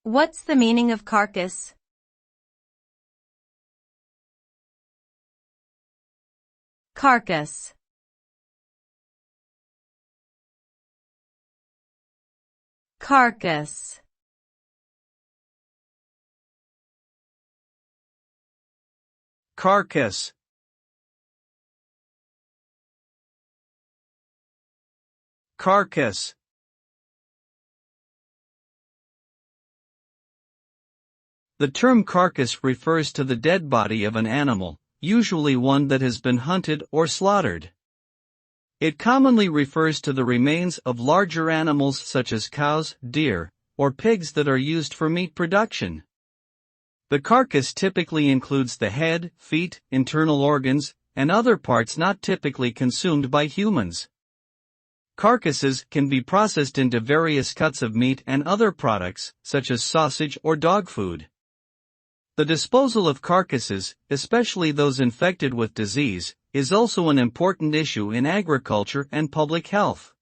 What's the meaning of carcass? Carcass. Carcass. Carcass. Carcass. The term carcass refers to the dead body of an animal, usually one that has been hunted or slaughtered. It commonly refers to the remains of larger animals such as cows, deer, or pigs that are used for meat production. The carcass typically includes the head, feet, internal organs, and other parts not typically consumed by humans. Carcasses can be processed into various cuts of meat and other products, such as sausage or dog food. The disposal of carcasses, especially those infected with disease, is also an important issue in agriculture and public health.